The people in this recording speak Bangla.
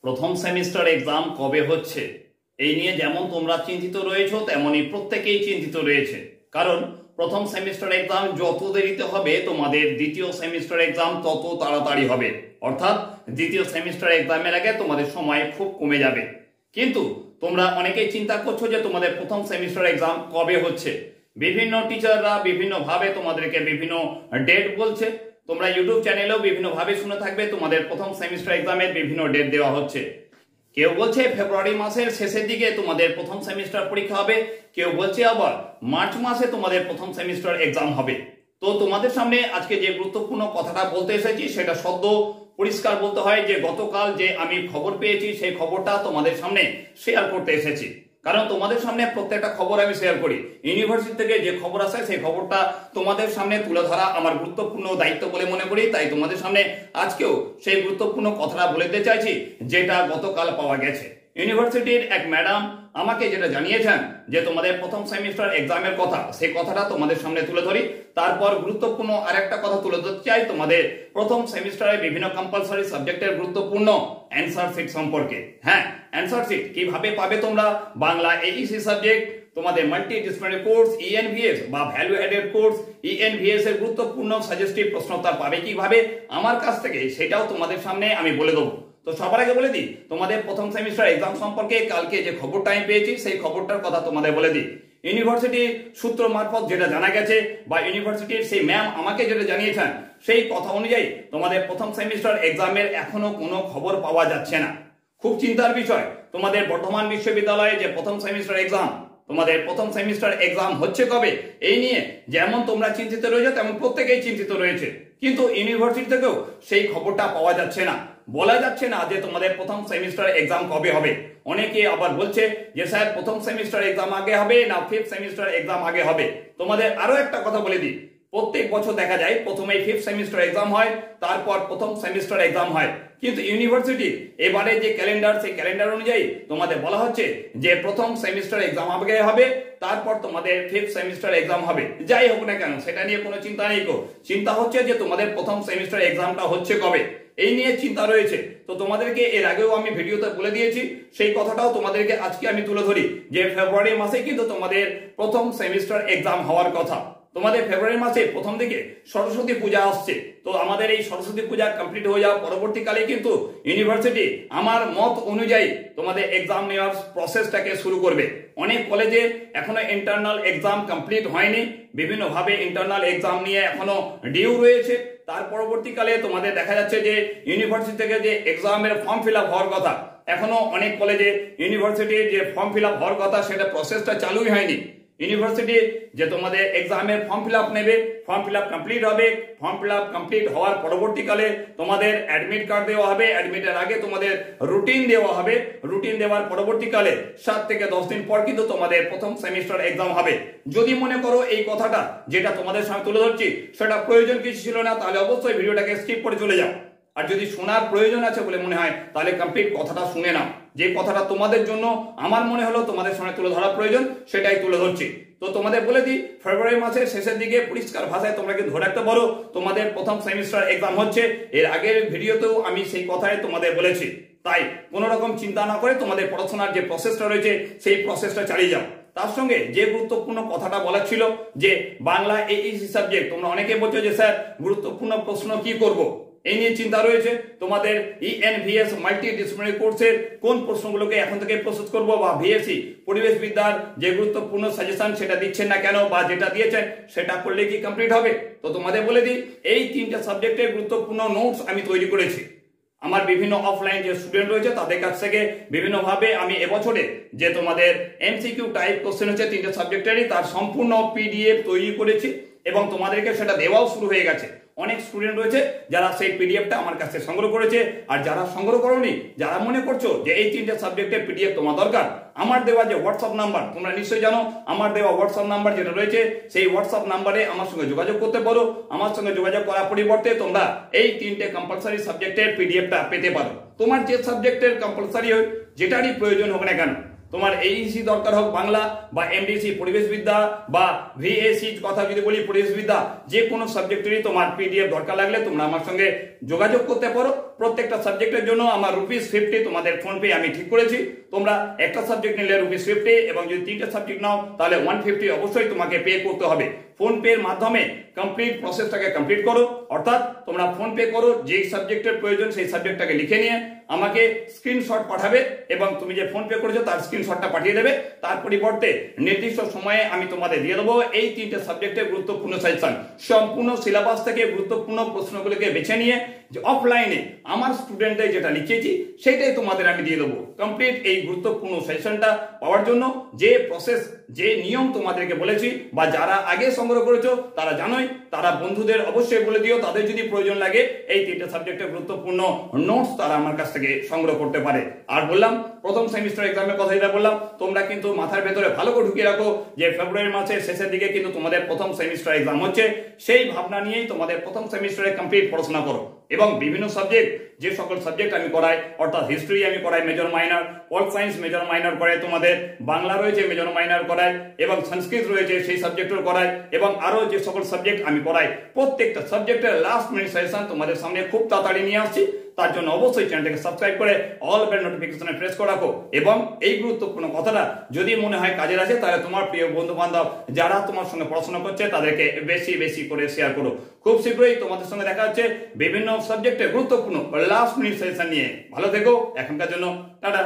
প্রথম সেমিস্টার এক্সাম কবে হচ্ছে এই নিয়ে যেমন তোমরা চিন্তিত রয়েছো তেমনি প্রত্যেকেই চিন্তিত রয়েছে। কারণ প্রথম সেমিস্টার এক্সাম যত দেরিতে হবে তোমাদের দ্বিতীয় সেমিস্টার এক্সাম তত তাড়াতাড়ি হবে, অর্থাৎ দ্বিতীয় সেমিস্টার এক্সামের আগে তোমাদের সময় খুব কমে যাবে। কিন্তু তোমরা অনেকেই চিন্তা করছো যে তোমাদের প্রথম সেমিস্টার এক্সাম কবে হচ্ছে। বিভিন্ন টিচাররা বিভিন্ন ভাবে তোমাদেরকে বিভিন্ন ডেট বলছে। তোমরা ইউটিউব চ্যানেলেও বিভিন্ন ভাবে শুনে থাকবে তোমাদের প্রথম সেমিস্টার এক্সামের বিভিন্ন ডেট দেওয়া হচ্ছে। কেউ বলছে ফেব্রুয়ারি মাসের শেষের দিকে তোমাদের প্রথম সেমিস্টার পরীক্ষা হবে, কেউ বলছে আবার মার্চ মাসে তোমাদের প্রথম সেমিস্টার এক্সাম হবে। তো তোমাদের সামনে আজকে যে গুরুত্বপূর্ণ কথাটা বলতে এসেছি সেটা সদ্য পরিষ্কার বলতে হয় যে গতকাল যে আমি খবর পেয়েছি সেই খবরটা তোমাদের সামনে শেয়ার করতে এসেছি। কারণ তোমাদের সামনে প্রত্যেকটা খবর আমি শেয়ার করি, ইউনিভার্সিটি থেকে যে খবর আসে সেই খবরটা তোমাদের সামনে তুলে ধরা আমার গুরুত্বপূর্ণ দায়িত্ব বলে মনে করি। তাই তোমাদের সামনে আজকেও সেই গুরুত্বপূর্ণ কথাটা বলে দিতে চাইছি যেটা গতকাল পাওয়া গেছে। ইউনিভার্সিটির এক ম্যাডাম আমাকে যেটা জানিয়েছেন যে তোমাদের প্রথম সেমিস্টার এক্সামের কথা, সেই কথাটা তোমাদের সামনে তুলে ধরি। তারপর গুরুত্বপূর্ণ আরেকটা কথা তুলে ধরতে চাই তোমাদের প্রথম সেমিস্টারে বিভিন্ন কম্পালসারি সাবজেক্টের গুরুত্বপূর্ণ অ্যান্সার শিট সম্পর্কে। হ্যাঁ, অ্যান্সার শিট কিভাবে পাবে তোমরা, বাংলা এইচএসসি সাবজেক্ট, তোমাদের মাল্টি ডিসিপ্লিনারি কোর্স ইএনভিএস বা ভ্যালু অ্যাডেড কোর্স ইএনভিএস এর গুরুত্বপূর্ণ সাজেস্টিভ প্রশ্নোত্তর পাবে কিভাবে আমার কাছ থেকে, সেটাও তোমাদের সামনে আমি বলে দেবো। তো সবার আগে বলে দিই তোমাদের প্রথম সেমিস্টার এক্সাম সম্পর্কে কালকে যে খবরটা আমি পেয়েছি সেই খবরটার কথা তোমাদের বলে দিই। ইউনিভার্সিটির সূত্র মারফত যেটা জানা গেছে বা ইউনিভার্সিটির সেই ম্যাম আমাকে যেটা জানিয়েছেন সেই কথা অনুযায়ী তোমাদের প্রথম সেমিস্টার এক্সামের এখনো কোনো খবর পাওয়া যাচ্ছে না। খুব চিন্তার বিষয়, তোমাদের বর্ধমান বিশ্ববিদ্যালয়ে যে প্রথম সেমিস্টার এক্সাম, তোমাদের প্রথম সেমিস্টার এক্সাম হচ্ছে কবে এই নিয়ে যেমন তোমরা চিন্তিত রয়েছে তেমন প্রত্যেকেই চিন্তিত রয়েছে। কিন্তু ইউনিভার্সিটি থেকেও সেই খবরটা পাওয়া যাচ্ছে না, বলা যাচ্ছে না যে তোমাদের প্রথম সেমিস্টার এক্সাম কবে হবে। অনেকে আবার বলছে যে স্যার প্রথম সেমিস্টার এক্সাম আগে হবে না ফিফথ সেমিস্টার এক্সাম আগে হবে। তোমাদের আরো একটা কথা বলে দিই, প্রত্যেক বছর দেখা যায় প্রথমেই ফিফথ সেমিস্টার এক্সাম হয়, তারপর প্রথম সেমিস্টার এক্সাম হয়। কিন্তু ইউনিভার্সিটি এবারে যে ক্যালেন্ডার, সেই ক্যালেন্ডার অনুযায়ী তোমাদের বলা হচ্ছে যে প্রথম সেমিস্টার এক্সাম আগে হবে, তারপর তোমাদের ফিফথ সেমিস্টার এক্সাম হবে। যাই হোক না কেন সেটা নিয়ে কোনো চিন্তা নেই। চিন্তা হচ্ছে যে তোমাদের প্রথম সেমিস্টার এক্সামটা হচ্ছে কবে এই নিয়ে চিন্তা রয়েছে। তো তোমাদেরকে এর আগেও আমি ভিডিওতে বলে দিয়েছি, সেই কথাটাও তোমাদেরকে আজকে আমি তুলে ধরি যে ফেব্রুয়ারি মাসে কিন্তু তোমাদের প্রথম সেমিস্টার এক্সাম হওয়ার কথা। তোমাদের ফেব্রুয়ারি মাসে প্রথম দিকে সরস্বতী পূজা আসছে। তো আমাদের এই সরস্বতী পূজা কমপ্লিট হয়ে যাওয়া পরবর্তীকালে কিন্তু ইউনিভার্সিটি আমার মত অনুযায়ী তোমাদের এক্সাম নেওয়ার প্রসেসটাকে শুরু করবে। অনেক কলেজে এখনো ইন্টারনাল এক্সাম কমপ্লিট হয়নি, বিভিন্ন ভাবে ইন্টারনাল এক্সাম নিয়ে এখনো ডিউ রয়েছে। তার পরবর্তীকালে তোমাদের দেখা যাচ্ছে যে ইউনিভার্সিটি থেকে যে এক্সামের ফর্ম ফিল আপ হওয়ার কথা, এখনো অনেক কলেজে ইউনিভার্সিটির যে ফর্ম ফিল আপ হওয়ার কথা সেটা প্রসেসটা চালুই হয়নি। ইউনিভার্সিটি যে তোমাদের এক্সামের ফর্ম ফিল আপ নেবে, ফর্ম ফিল আপ কমপ্লিট হবে, ফর্ম ফিল আপ কমপ্লিট হওয়ার পরবর্তীকালে তোমাদের অ্যাডমিট কার্ড দেওয়া হবে, অ্যাডমিটের আগে তোমাদের রুটিন দেওয়া হবে, রুটিন দেওয়ার পরবর্তীকালে 7 থেকে 10 দিন পর কিন্তু তোমাদের প্রথম সেমিস্টার এক্সাম হবে। যদি মনে করো এই কথাটা যেটা তোমাদের সামনে তুলে ধরছি সেটা প্রয়োজন কিছু ছিল না, তাহলে অবশ্যই ভিডিওটাকে স্কিপ করে চলে যাও। আর যদি শোনার প্রয়োজন আছে বলে মনে হয় তাহলে কমপ্লিট কথাটা শুনে নাও। যে কথাটা তোমাদের জন্য আমার মনে হলো তোমাদের সামনে তুলে ধরা প্রয়োজন সেটাই তুলে ধরছি। তো তোমাদের বলে দিই ফেব্রুয়ারি মাসের শেষের দিকে পরিষ্কার ভাষায় তোমরা কিন্তু ধরে রাখতে পারো তোমাদের প্রথম সেমিস্টার এক্সাম হচ্ছে। এর আগের ভিডিওতেও আমি সেই কথাই তোমাদের বলেছি। তাই কোনো রকম চিন্তা না করে তোমাদের পড়াশোনার যে প্রসেসটা রয়েছে সেই প্রসেসটা চালিয়ে যাও। তার সঙ্গে যে গুরুত্বপূর্ণ কথাটা বলা ছিল যে বাংলা এইচএসসি সাবজেক্ট, তোমরা অনেকে বলছো যে স্যার গুরুত্বপূর্ণ প্রশ্ন কি করব, এই নিয়ে চিন্তা রয়েছে। তোমাদের ইএনভিএস মাল্টি ডিসিপ্লিনারি কোর্সের কোন প্রশ্নগুলোকে এখন থেকে প্রস্তুত করব, বা ভিএসসি পরিবেশ বিদ্যার যে গুরুত্বপূর্ণ সাজেশন সেটা দিচ্ছেন না কেন, বা যেটা দিয়েছেন সেটা করলে কি কমপ্লিট হবে। তো তোমাদের বলে দিই এই 3টে সাবজেক্টের গুরুত্বপূর্ণ নোটস আমি তৈরি করেছি। আমার বিভিন্ন অফলাইন যে স্টুডেন্ট রয়েছে তাদের কাছ থেকে বিভিন্নভাবে আমি এবছরে যে তোমাদের এমসিকিউ টাইপ কোশ্চেন হচ্ছে 3টে সাবজেক্টেরই, তার সম্পূর্ণ পিডিএফ তৈরি করেছি এবং তোমাদেরকে সেটা দেওয়াও শুরু হয়ে গেছে। অনেক স্টুডেন্ট রয়েছে যারা সেই পিডিএফটা আমার কাছে সংগ্রহ করেছে। আর যারা সংগ্রহ করোনি, যারা মনে করছো যে এই 3টে সাবজেক্টের পিডিএফ তোমার দরকার, আমার দেওয়া যে হোয়াটসঅ্যাপ নাম্বার তোমরা নিশ্চয়ই জানো, আমার দেওয়া হোয়াটসঅ্যাপ নাম্বার যেটা রয়েছে সেই হোয়াটসঅ্যাপ নাম্বারে আমার সঙ্গে যোগাযোগ করতে পারো। আমার সঙ্গে যোগাযোগ করার পরিবর্তে তোমরা এই 3টে কম্পালসারি সাবজেক্টের পিডিএফটা পেতে পারো। তোমার যে সাবজেক্টের কম্পালসারি হয় যেটারই প্রয়োজন হোক না কেন, তোমার এইসি দরকার হোক বাংলা বা এমডিসি পরিবেশবিদ্যা বা ভিএসি কথা যদি বলি পরিবেশবিদ্যা, যে কোনো সাবজেক্টেরই তোমার পিডিএফ দরকার লাগলে তোমরা আমার সঙ্গে যোগাযোগ করতে পারো। প্রত্যেকটা সাবজেক্টের জন্য আমার ₹50 তোমাদের ফোনপে আমি ঠিক করেছি। তোমরা একটা সাবজেক্ট নিলে ₹50 এবং যদি 3টে সাবজেক্ট নাও তাহলে 150 অবশ্যই তোমাকে পে করতে হবে। ফোনপে এর মাধ্যমে কমপ্লিট প্রসেসটাকে কমপ্লিট করো, অর্থাৎ তোমরা ফোনপে করো, যে সাবজেক্টের প্রয়োজন সেই সাবজেক্টটাকে লিখে নিয়ে আমাকে স্ক্রিনশট পাঠাবে এবং তুমি যে ফোনপে করেছো তার স্ক্রিনশটটা পাঠিয়ে দেবে। তার পরিবর্তে নির্দিষ্ট সময়ে আমি তোমাদের দিয়ে দেবো এই 3টে সাবজেক্টের গুরুত্বপূর্ণ সাজেশন, সম্পূর্ণ সিলেবাস থেকে গুরুত্বপূর্ণ প্রশ্নগুলোকে বেছে নিয়ে যে অফলাইনে আমার স্টুডেন্টদের যেটা লিখিয়েছি সেটাই তোমাদের আমি দিয়ে দেবো। কমপ্লিট এই গুরুত্বপূর্ণ সেশনটা পাওয়ার জন্য যে প্রসেস, যে নিয়ম তোমাদেরকে বলেছি বা যারা আগে সংগ্রহ করেছো তারা জানোই, তারা বন্ধুদের অবশ্যই বলে দিও, তাদের যদি প্রয়োজন লাগে এই 3টে সাবজেক্টের গুরুত্বপূর্ণ নোটস তারা আমার কাছ থেকে সংগ্রহ করতে পারে। আর বললাম প্রথম সেমিস্টার এক্সামের কথা যেটা বললাম, তোমরা কিন্তু মাথার ভেতরে ভালো করে ঢুকিয়ে রাখো যে ফেব্রুয়ারি মাসের শেষের দিকে কিন্তু তোমাদের প্রথম সেমিস্টার এক্সাম হচ্ছে। সেই ভাবনা নিয়েই তোমাদের প্রথম সেমিস্টারে কমপ্লিট পড়াশোনা করো এবং বিভিন্ন সাবজেক্ট, যে সকল সাবজেক্ট আমি করাই, অর্থাৎ হিস্ট্রি আমি করাই major minor, pol science major minor করাই, তোমাদের বাংলা রয়েছে মেজর মাইনর করাই এবং সংস্কৃত রয়েছে সেই সাবজেক্টও করাই এবং আরো যে সকল সাবজেক্ট আমি করাই প্রত্যেকটা সাবজেক্টের লাস্ট মিনিট সাজেশন তোমাদের সামনে খুব তাড়াতাড়ি নিয়ে আসছি। তার জন্য অবশ্যই চ্যানেলটাকে সাবস্ক্রাইব করে অল বেল নোটিফিকেশনে প্রেস করে রাখো এবং এই গুরুত্বপূর্ণ কথাটা যদি মনে হয় কাজের আছে তাহলে তোমার প্রিয় বন্ধু বান্ধব যারা তোমার সঙ্গে পড়াশোনা করছে তাদেরকে বেশি বেশি করে শেয়ার করো। খুব শীঘ্রই তোমাদের সঙ্গে দেখা হচ্ছে বিভিন্ন সাবজেক্টে গুরুত্বপূর্ণ লাস্ট মিনিট সেশন নিয়ে। ভালো থেকো, এখনকার জন্য টাটা।